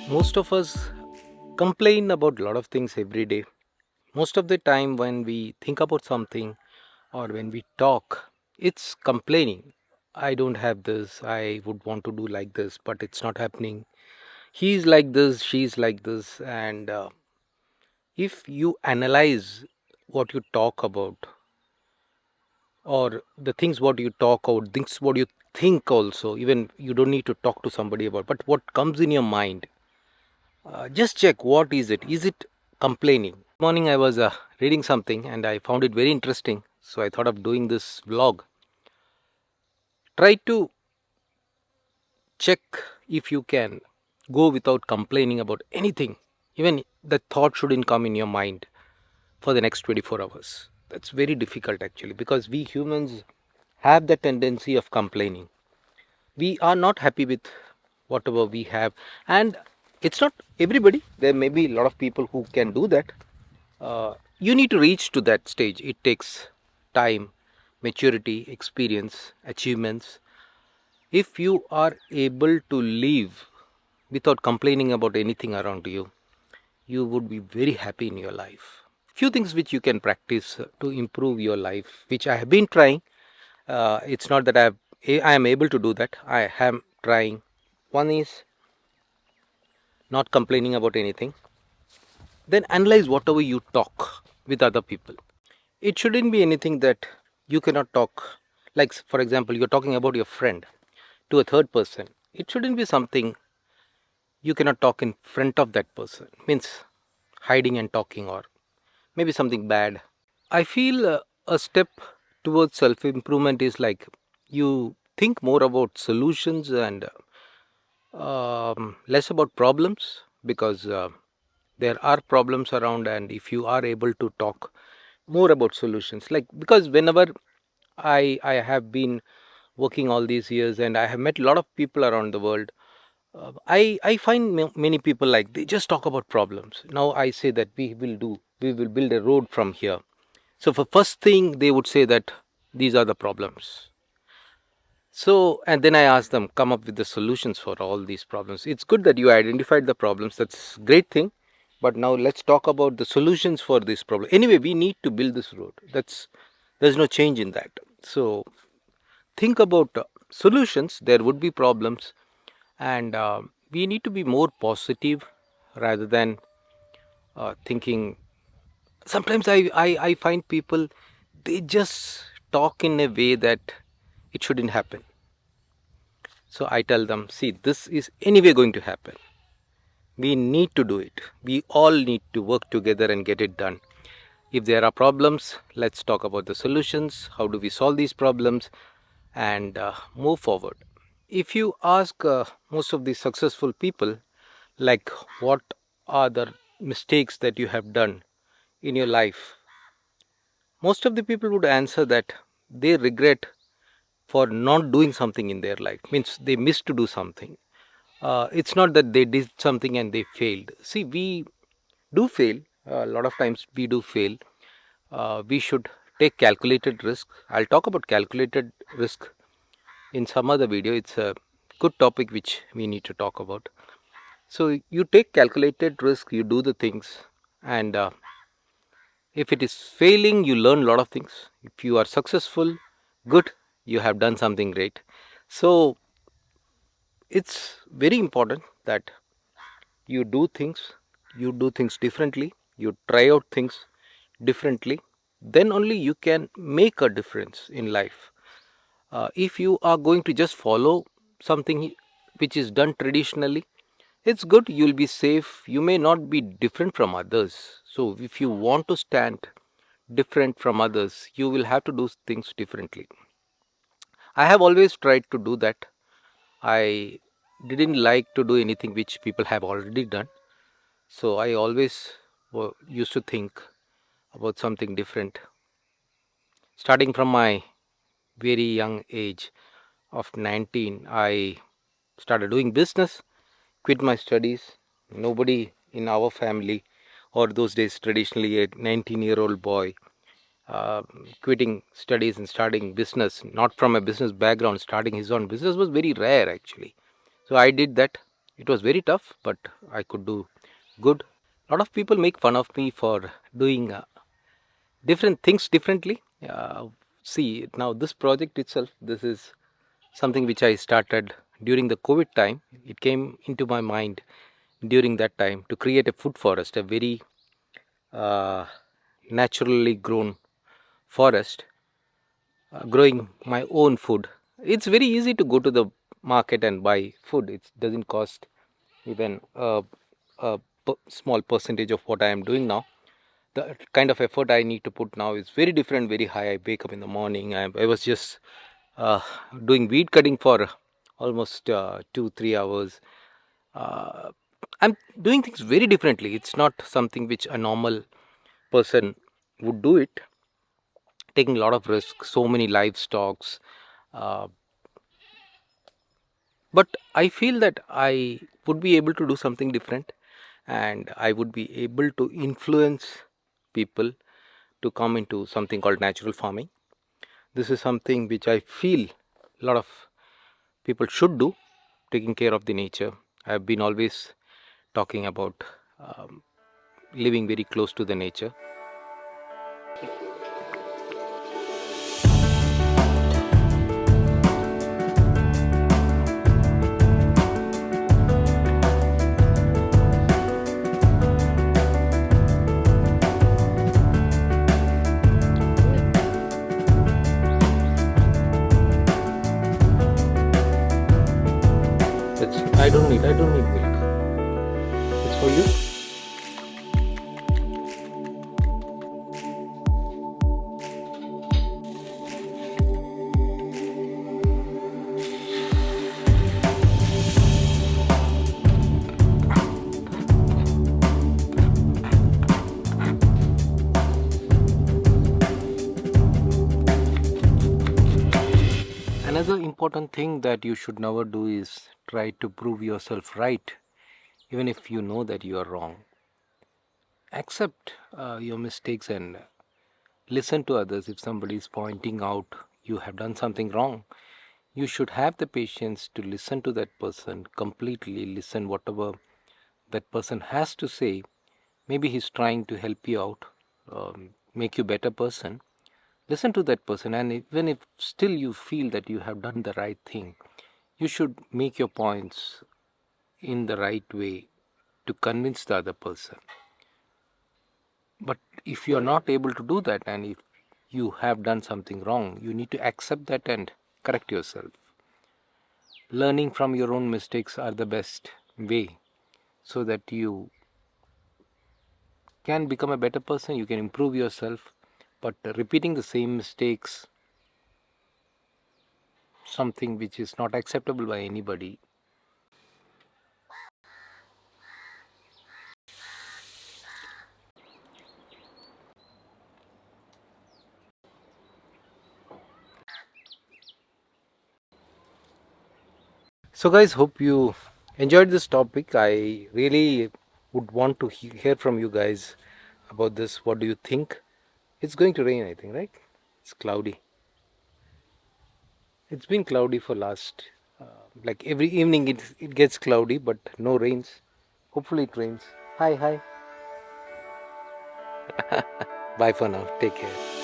Most of us complain about a lot of things every day. Most of the time, when we think about something or when we talk, it's complaining. I don't have this, I would want to do like this, but it's not happening. He's like this, she's like this. And if you analyze what you talk about, or the things what you talk about, things what you think also, even you don't need to talk to somebody about, but what comes in your mind, just check what is it. Is it complaining? Morning I was reading something and I found it very interesting. So I thought of doing this vlog. Try to check if you can go without complaining about anything. Even the thought shouldn't come in your mind for the next 24 hours. That's very difficult actually, because we humans have the tendency of complaining. We are not happy with whatever we have, and it's not everybody. There may be a lot of people who can do that. You need to reach to that stage. It takes time, maturity, experience, achievements. If you are able to live without complaining about anything around you, you would be very happy in your life. Few things which you can practice to improve your life, which I have been trying. It's not that I am able to do that. I am trying. One is not complaining about anything. Then analyze whatever you talk with other people. It shouldn't be anything that you cannot talk. Like, for example, you're talking about your friend to a third person. It shouldn't be something you cannot talk in front of that person. Means hiding and talking, or maybe something bad. I feel a step towards self improvement is like you think more about solutions and less about problems, because there are problems around, and if you are able to talk more about solutions, like, because whenever I have been working all these years and I have met a lot of people around the world, I find many people, like, they just talk about problems. Now I say that we will build a road from here. So for first thing they would say that these are the problems. So, and then I ask them, come up with the solutions for all these problems. It's good that you identified the problems. That's great thing. But now let's talk about the solutions for this problem. Anyway, we need to build this road. There's no change in that. So think about solutions. There would be problems, and we need to be more positive rather than thinking. Sometimes I find people, they just talk in a way that it shouldn't happen. So I tell them, see, this is anyway going to happen. We need to do it. We all need to work together and get it done. If there are problems, let's talk about the solutions. How do we solve these problems and move forward? If you ask most of the successful people, like, what are the mistakes that you have done in your life, most of the people would answer that they regret for not doing something in their life. Means they missed to do something. It's not that they did something and they failed. See, we do fail. A lot of times we do fail. We should take calculated risk. I'll talk about calculated risk in some other video. It's a good topic which we need to talk about. So you take calculated risk, you do the things, and if it is failing, you learn a lot of things. If you are successful, good, you have done something great. So it's very important that you do things differently, you try out things differently, then only you can make a difference in life. If you are going to just follow something which is done traditionally, it's good, you'll be safe, you may not be different from others. So if you want to stand different from others, you will have to do things differently. I have always tried to do that. I didn't like to do anything which people have already done. So I always used to think about something different. Starting from my very young age of 19, I started doing business, quit my studies. Nobody in our family, or those days traditionally a 19-year-old boy, quitting studies and starting business, not from a business background, starting his own business was very rare actually. So I did that. It was very tough, but I could do good. A lot of people make fun of me for doing different things differently. See, now this project itself, this is something which I started during the COVID time. It came into my mind during that time to create a food forest, a very uh, naturally grown forest, growing my own food. It's very easy to go to the market and buy food. It doesn't cost even a small percentage of what I am doing now. The kind of effort I need to put now is very different, very high. I wake up in the morning. I was just uh, doing weed cutting for almost 2 3 hours. uh, I'm doing things very differently. It's not something which a normal person would do it, taking a lot of risks, so many livestocks. uh, but I feel that I would be able to do something different, and I would be able to influence people to come into something called natural farming. This is something which I feel a lot of people should do, taking care of the nature. I've been always talking about um, living very close to the nature. I don't need milk. It's for you. Another important thing that you should never do is try to prove yourself right, even if you know that you are wrong. Accept your mistakes and listen to others. If somebody is pointing out you have done something wrong, you should have the patience to listen to that person completely, listen whatever that person has to say. Maybe he's trying to help you out, make you better person. Listen to that person, and even if still you feel that you have done the right thing, you should make your points in the right way to convince the other person. But if you are not able to do that, and if you have done something wrong, you need to accept that and correct yourself. Learning from your own mistakes are the best way, so that you can become a better person, you can improve yourself. But repeating the same mistakes, something which is not acceptable by anybody. So guys, hope you enjoyed this topic. I really would want to hear from you guys about this. What do you think? It's going to rain, I think, right? It's cloudy. It's been cloudy for last, like every evening it gets cloudy, but no rains. Hopefully it rains. Hi, hi. Bye for now. Take care.